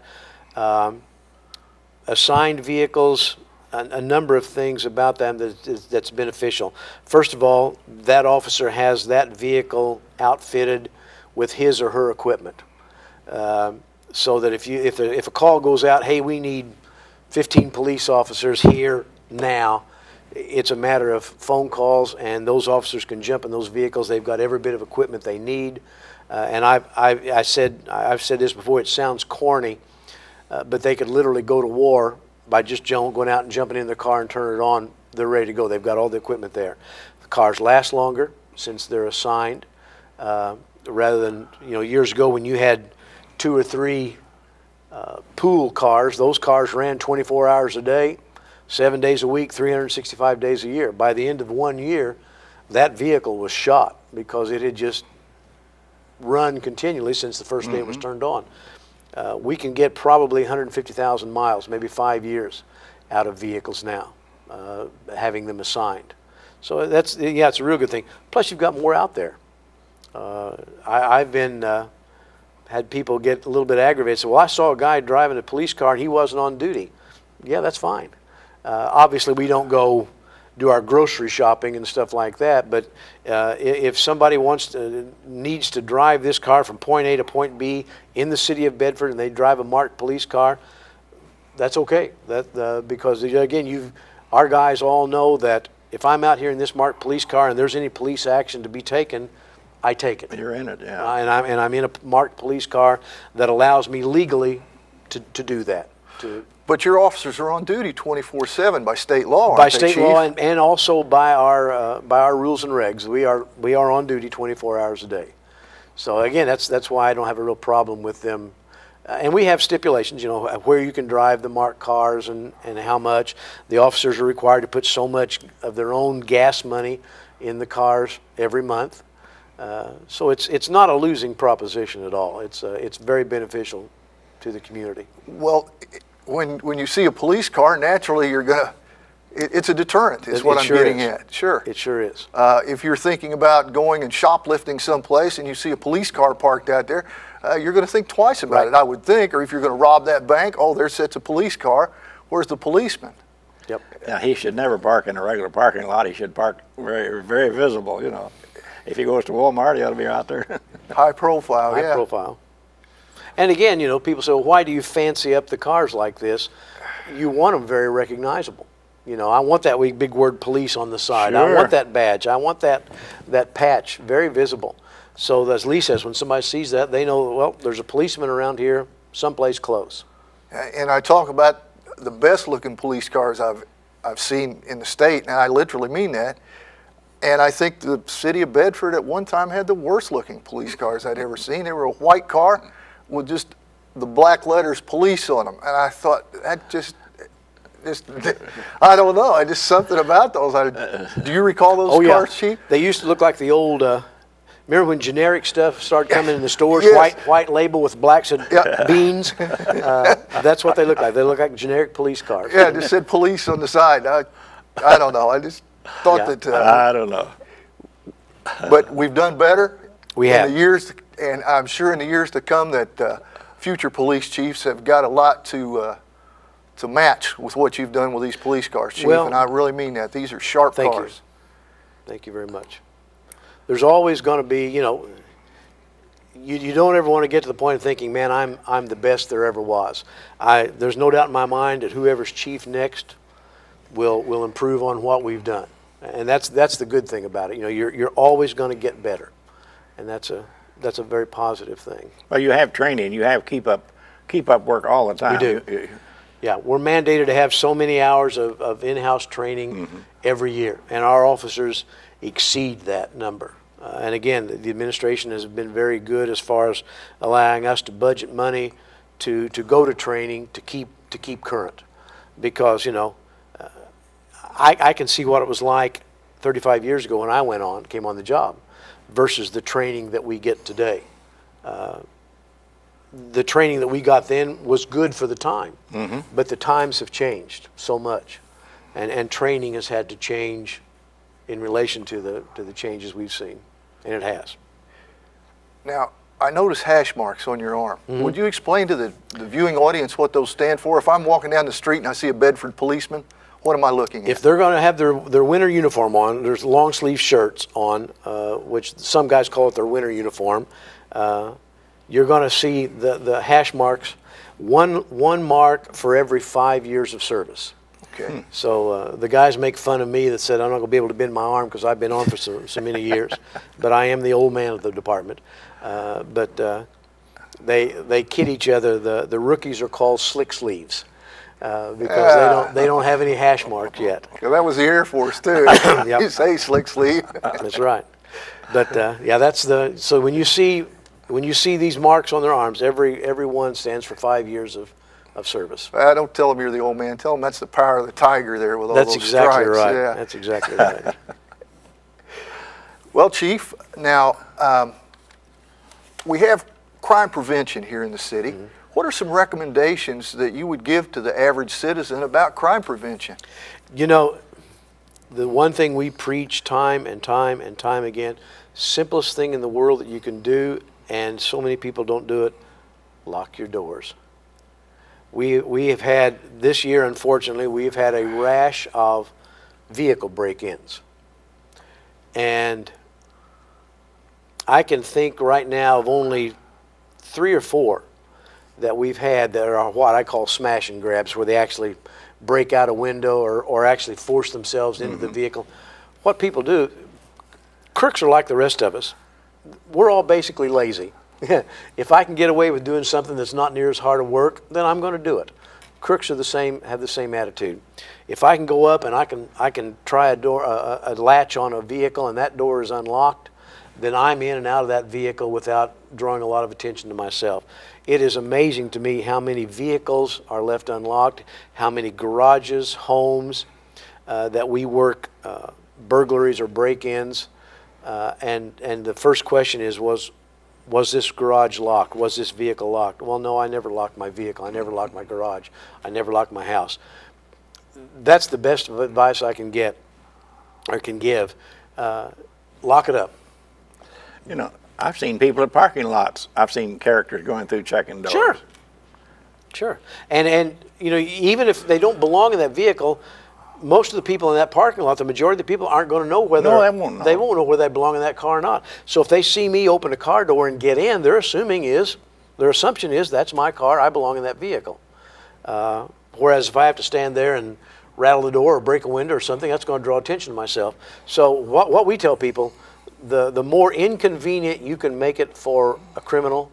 Assigned vehicles, a number of things about them that's beneficial. First of all, that officer has that vehicle outfitted with his or her equipment, so that if a call goes out, hey, we need 15 police officers here now, it's a matter of phone calls, and those officers can jump in those vehicles. They've got every bit of equipment they need. And I've said this before. It sounds corny, but they could literally go to war by just going out and jumping in their car and turning it on. They're ready to go. They've got all the equipment there. The cars last longer since they're assigned, rather than years ago when you had 2 or 3 pool cars. Those cars ran 24 hours a day, 7 days a week, 365 days a year. By the end of 1 year, that vehicle was shot because it had just run continually since the first day it was turned on. We can get probably 150,000 miles, maybe 5 years, out of vehicles now, having them assigned. So it's a real good thing. Plus, you've got more out there. I've had people get a little bit aggravated. Say, well, I saw a guy driving a police car and he wasn't on duty. Yeah, that's fine. Obviously, we don't go do our grocery shopping and stuff like that, but if somebody needs to drive this car from point A to point B in the city of Bedford and they drive a marked police car, that's okay. Because again, our guys all know that if I'm out here in this marked police car and there's any police action to be taken, I take it. You're in it, yeah. And I'm in a marked police car that allows me legally to do that. But your officers are on duty 24/7 by state law, aren't By they, state Chief? law and also by our rules and regs. We are on duty 24 hours a day. So again, that's why I don't have a real problem with them. And we have stipulations, where you can drive the marked cars and how much. The officers are required to put so much of their own gas money in the cars every month. So it's not a losing proposition at all. It's very beneficial to the community. Well, when you see a police car, naturally it's a deterrent, is what I'm getting at. Sure. It sure is. If you're thinking about going and shoplifting someplace and you see a police car parked out there, you're going to think twice about it, I would think. Or if you're going to rob that bank, oh, there sits a police car. Where's the policeman? Yep. Now, he should never park in a regular parking lot. He should park very, very visible, If he goes to Walmart, he ought to be out there. High profile, High profile. And again, people say, well, why do you fancy up the cars like this? You want them very recognizable. I want that big word police on the side. Sure. I want that badge. I want that patch very visible. So as Lee says, when somebody sees that, they know, well, there's a policeman around here someplace close. And I talk about the best looking police cars I've seen in the state, and I literally mean that. And I think the city of Bedford at one time had the worst looking police cars I'd ever seen. They were a white car with just the black letters police on them. And I thought, that just I don't know. Just something about those. Do you recall those cars, Chief? They used to look like the old, remember when generic stuff started coming in the stores, Yes. white label with blacks and beans? That's what they look like. They look like generic police cars. Yeah, it just said police on the side. I don't know. I just thought that. I don't know. But we've done better. We in have. the years, and I'm sure in the years to come that future police chiefs have got a lot to match with what you've done with these police cars, Chief. Well, and I really mean that. These are sharp cars. Thank you very much. There's always going to be, you don't ever want to get to the point of thinking, man, I'm the best there ever was. There's no doubt in my mind that whoever's chief next will improve on what we've done, and that's the good thing about it. You're always going to get better, and that's a very positive thing. Well, you have training. You have keep up work all the time. We do. Yeah, we're mandated to have so many hours of in-house training every year, and our officers exceed that number. And again, the administration has been very good as far as allowing us to budget money to go to training to keep current, because I can see what it was like 35 years ago when I came on the job, versus the training that we get today. The training that we got then was good for the time, but the times have changed so much, and training has had to change in relation to the changes we've seen, and it has. Now, I notice hash marks on your arm. Would you explain to the viewing audience what those stand for? If I'm walking down the street and I see a Bedford policeman, what am I looking at? If they're going to have their winter uniform on, there's long sleeve shirts on, which some guys call it their winter uniform. You're going to see the hash marks, one mark for every 5 years of service. Okay. So the guys make fun of me that said I'm not going to be able to bend my arm because I've been on for so many years, but I am the old man of the department. But they kid each other. The rookies are called slick sleeves because they don't have any hash marks yet. Well, that was the Air Force too. Yep. You say slick sleeve. That's right. But yeah, so when you see these marks on their arms, every one stands for 5 years of service. Don't tell them you're the old man. Tell them that's the power of the tiger there with all those stripes. That's exactly right. Yeah. That's exactly right. Well, Chief, now we have crime prevention here in the city. What are some recommendations that you would give to the average citizen about crime prevention? The one thing we preach time and time and time again, simplest thing in the world that you can do, and so many people don't do it, lock your doors. We have had, this year unfortunately, we've had a rash of vehicle break-ins. And I can think right now of only 3 or 4 that we've had that are what I call smash and grabs, where they actually break out a window or actually force themselves into the vehicle. What people do, crooks are like the rest of us. We're all basically lazy. If I can get away with doing something that's not near as hard a work, then I'm going to do it. Crooks are have the same attitude. If I can go up and I can try a latch on a vehicle and that door is unlocked, then I'm in and out of that vehicle without drawing a lot of attention to myself. It is amazing to me how many vehicles are left unlocked, how many garages, homes that we work burglaries or break-ins, and the first question is, was this garage locked? Was this vehicle locked? Well, no, I never locked my vehicle. I never locked my garage. I never locked my house. That's the best advice I can get or can give. Lock it up. I've seen people at parking lots. I've seen characters going through checking doors. Sure. And even if they don't belong in that vehicle, most of the people in that parking lot, the majority of the people aren't going to know whether they won't know. They won't know whether they belong in that car or not. So if they see me open a car door and get in, their assumption is that's my car, I belong in that vehicle. Whereas if I have to stand there and rattle the door or break a window or something, that's going to draw attention to myself. So what we tell people, the more inconvenient you can make it for a criminal,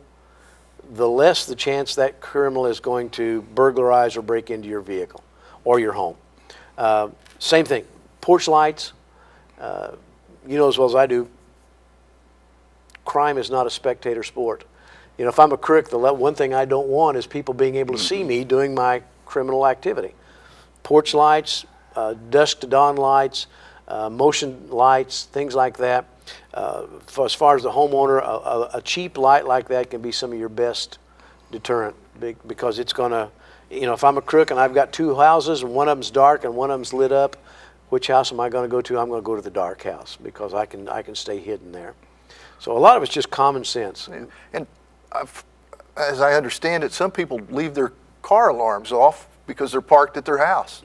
the less the chance that criminal is going to burglarize or break into your vehicle or your home. Same thing, porch lights. You know as well as I do, crime is not a spectator sport. If I'm a crook, the one thing I don't want is people being able to see me doing my criminal activity. Porch lights, dusk to dawn lights, motion lights, things like that. As far as the homeowner, a cheap light like that can be some of your best deterrent, because it's going to, if I'm a crook and I've got 2 houses and one of them's dark and one of them's lit up, which house am I going to go to? I'm going to go to the dark house because I can stay hidden there. So a lot of it's just common sense. And as I understand it, some people leave their car alarms off because they're parked at their house.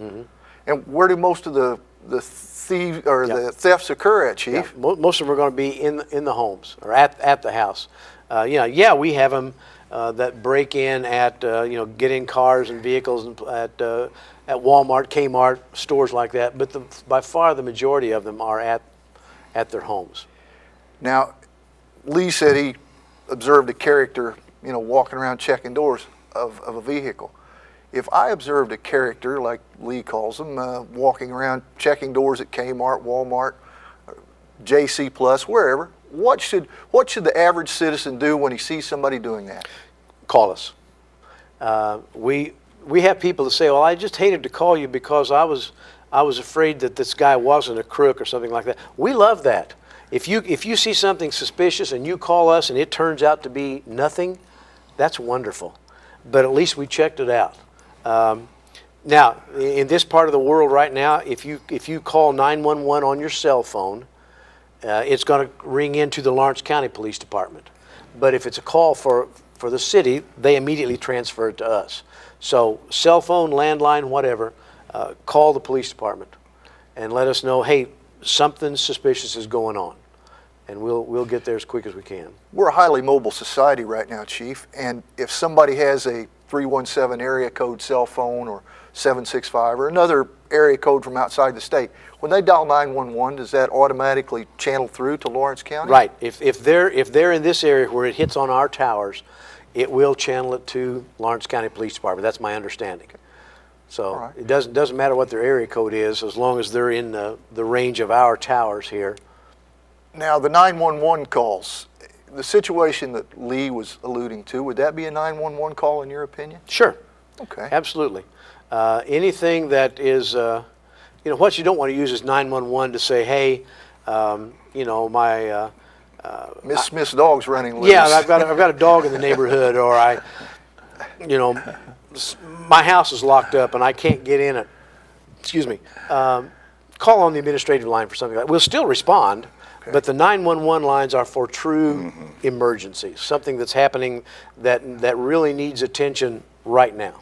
And where do most of the thieves or the thefts occur at, Chief? Most of them are going to be in the homes or at the house. We have them that break in at get in cars and vehicles at Walmart, Kmart, stores like that. But by far the majority of them are at their homes. Now, Lee said he observed a character, walking around checking doors of a vehicle. If I observed a character, like Lee calls them, walking around checking doors at Kmart, Walmart, JC Plus, wherever, what should the average citizen do when he sees somebody doing that? Call us. We have people that say, well, I just hated to call you because I was afraid that this guy wasn't a crook or something like that. We love that. If you see something suspicious and you call us and it turns out to be nothing, that's wonderful. But at least we checked it out. Now, in this part of the world right now, if you call 911 on your cell phone, it's going to ring into the Lawrence County Police Department. But if it's a call for the city, they immediately transfer it to us. So cell phone, landline, whatever, call the police department and let us know, hey, something suspicious is going on. And we'll get there as quick as we can. We're a highly mobile society right now, Chief, and if somebody has a 317 area code cell phone or 765 or another area code from outside the state, when they dial 911, does that automatically channel through to Lawrence County? Right. If they're in this area where it hits on our towers, it will channel it to Lawrence County Police Department. That's my understanding. So right. It doesn't matter what their area code is, as long as they're in the range of our towers here. Now, the 911 calls, the situation that Lee was alluding to, would that be a 911 call in your opinion? Sure. Okay. Absolutely. Anything that is, what you don't want to use is 911 to say, hey, my Miss Smith's dog's running loose. yeah, I've got a dog in the neighborhood, or my house is locked up and I can't get in it. Excuse me. Call on the administrative line for something like that. We'll still respond, okay, but the 911 lines are for true emergencies, something that's happening that really needs attention right now.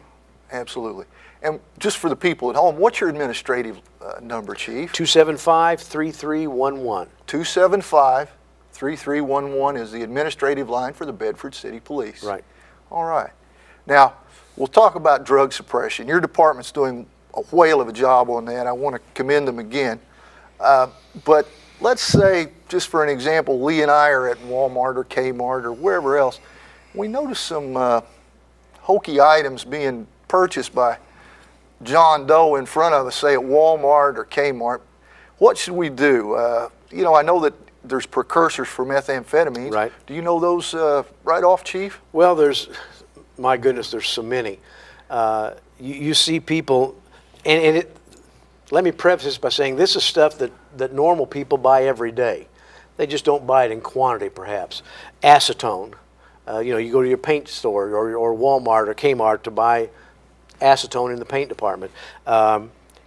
Absolutely. And just for the people at home, what's your administrative number, Chief? 275-3311. 275-3311 is the administrative line for the Bedford City Police. Right. All right. Now, we'll talk about drug suppression. Your department's doing a whale of a job on that. I want to commend them again. But let's say, just for an example, Lee and I are at Walmart or Kmart or wherever else. We notice some hokey items being purchased by John Doe in front of us, say at Walmart or Kmart. What should we do? I know that there's precursors for methamphetamines. Right. Do you know those right off, Chief? Well, my goodness, there's so many. You see people, and let me preface this by saying this is stuff that normal people buy every day. They just don't buy it in quantity, perhaps. Acetone. You go to your paint store or Walmart or Kmart to buy acetone in the paint department.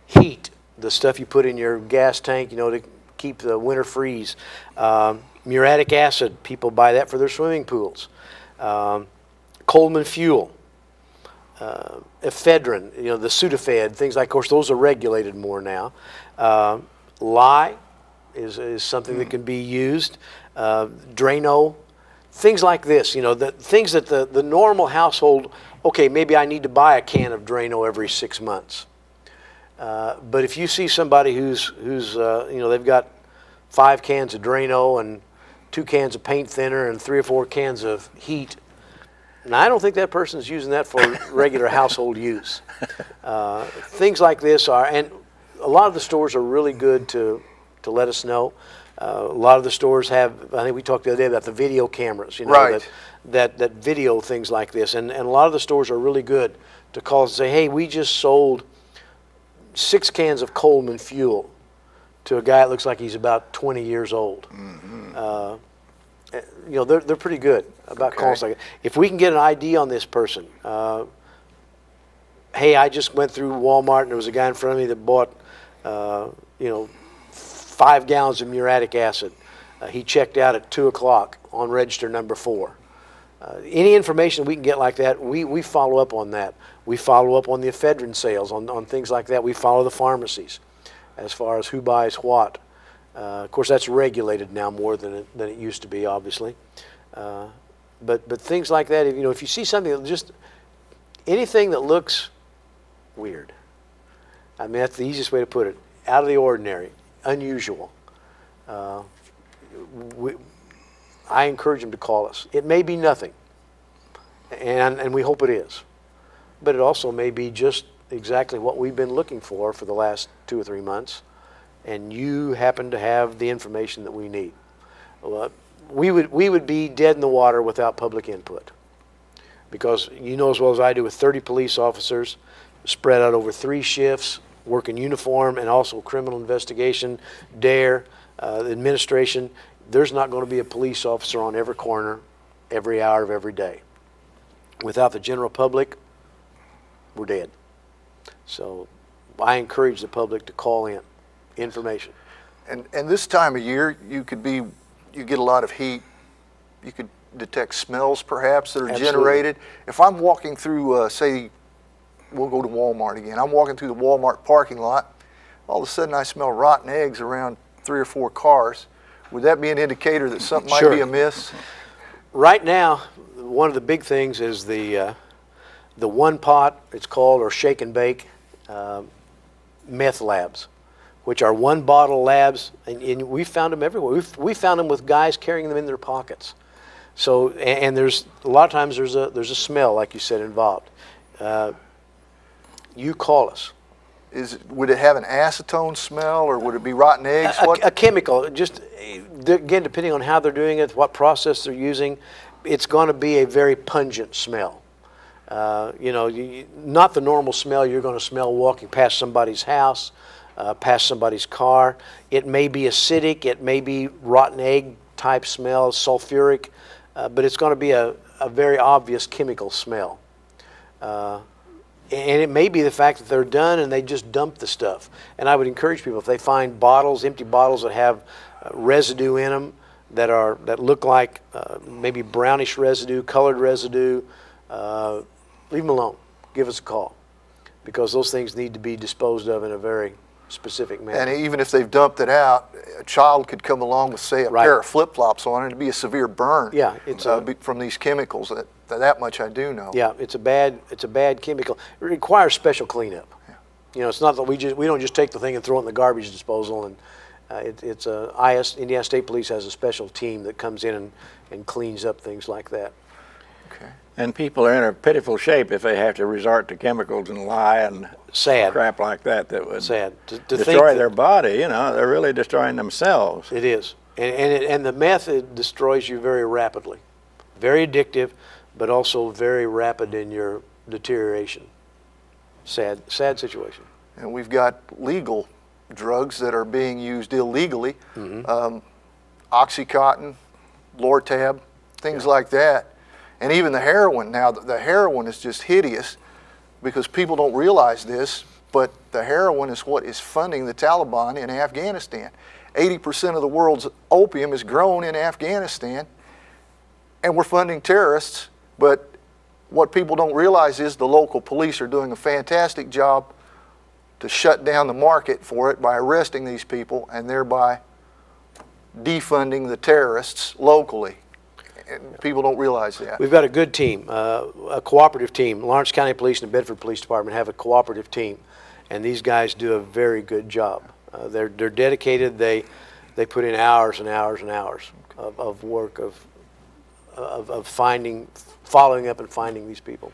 Heat, the stuff you put in your gas tank, to keep the winter freeze. Muriatic acid, people buy that for their swimming pools. Coleman fuel, ephedrine, the Sudafed, things like, of course, those are regulated more now. Lye is something that can be used. Drano, things like this, the things that the normal household, okay, maybe I need to buy a can of Drano every 6 months. But if you see somebody who's they've got 5 cans of Drano and 2 cans of paint thinner and 3 or 4 cans of heat, now I don't think that person's using that for regular household use. Things like this and a lot of the stores are really good to let us know. A lot of the stores have, I think we talked the other day about the video cameras, right, that video things like this. And a lot of the stores are really good to call and say, hey, we just sold 6 cans of Coleman fuel to a guy that looks like he's about 20 years old. They're pretty good about calls like that. If we can get an ID on this person, hey, I just went through Walmart and there was a guy in front of me that bought, 5 gallons of muriatic acid. He checked out at 2 o'clock on register number 4. Any information we can get like that, we follow up on that. We follow up on the ephedrine sales, on things like that. We follow the pharmacies as far as who buys what. Of course, that's regulated now more than it used to be, obviously. But things like that, if you see something, just anything that looks weird. I mean, that's the easiest way to put it. Out of the ordinary, unusual. I encourage them to call us. It may be nothing, and we hope it is. But it also may be just exactly what we've been looking for the last 2 or 3 months, and you happen to have the information that we need. We would be dead in the water without public input. because you know as well as I do, with 30 police officers spread out over 3 shifts, work in uniform, and also criminal investigation, DARE, the administration, there's not going to be a police officer on every corner, every hour of every day. Without the general public, we're dead. So I encourage the public to call in information. And this time of year, you get a lot of heat. You could detect smells perhaps that are Absolutely. generated. If I'm walking through, say, we'll go to Walmart again. I'm walking through the Walmart parking lot. All of a sudden I smell rotten eggs around 3 or 4 cars. Would that be an indicator that something might be amiss? Right now, one of the big things is the one pot, it's called, or shake and bake meth labs, which are 1 bottle labs, and we found them everywhere. We found them with guys carrying them in their pockets. So, and there's a lot of times there's a smell, like you said, involved. You call us. Would it have an acetone smell, or would it be rotten eggs? A chemical, just again, depending on how they're doing it, what process they're using, it's going to be a very pungent smell. You know, not the normal smell you're going to smell walking past somebody's house, past somebody's car. It may be acidic, it may be rotten egg type smell, sulfuric, but it's going to be a very obvious chemical smell. And it may be the fact that they're done and they just dump the stuff. And I would encourage people, if they find bottles, empty bottles that have residue in them, that look like maybe brownish residue, colored residue, leave them alone. Give us a call, because those things need to be disposed of in a very specific manner. And even if they've dumped it out, a child could come along with, say, a pair of flip-flops on it. It'd be a severe burn. Yeah, it's from these chemicals. That much I do know. Yeah, it's a bad chemical. It requires special cleanup. Yeah. You know, it's not that we don't just take the thing and throw it in the garbage disposal. And Indiana State Police has a special team that comes in and cleans up things like that. Okay. And people are in a pitiful shape if they have to resort to chemicals and lye and crap like that would destroy their body. You know, they're really destroying themselves. It is, and the meth, it destroys you very rapidly, very addictive, but also very rapid in your deterioration. Sad situation. And we've got legal drugs that are being used illegally, Oxycontin, Lortab, things like that. And even the heroin. Now, the heroin is just hideous, because people don't realize this, but the heroin is what is funding the Taliban in Afghanistan. 80% of the world's opium is grown in Afghanistan, and we're funding terrorists. But what people don't realize is the local police are doing a fantastic job to shut down the market for it by arresting these people and thereby defunding the terrorists locally. And people don't realize that. We've got a good team, a cooperative team. Lawrence County Police and the Bedford Police Department have a cooperative team, and these guys do a very good job. They're dedicated. They put in hours and hours and hours of work of following up and finding these people.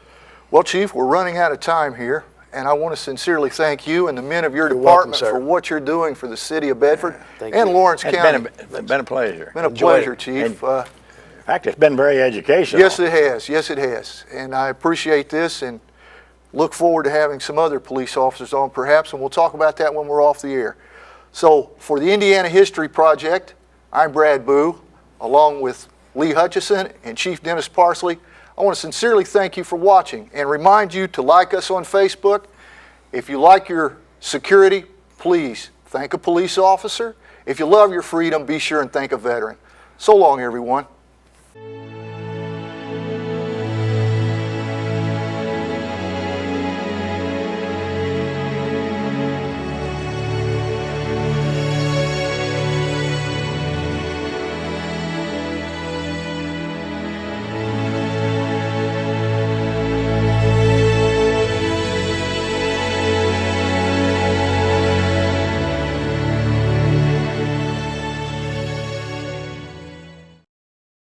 Well, Chief, we're running out of time here, and I want to sincerely thank you and the men of your department for what you're doing for the city of Bedford and Lawrence County. It's been a pleasure. Been a pleasure, Chief. In fact, it's been very educational. Yes, it has. Yes, it has. And I appreciate this and look forward to having some other police officers on perhaps, and we'll talk about that when we're off the air. So for the Indiana History Project, I'm Brad Bough, along with Lee Hutchinson and Chief Dennis Parsley. I want to sincerely thank you for watching and remind you to like us on Facebook. If you like your security, please thank a police officer. If you love your freedom, be sure and thank a veteran. So long, everyone.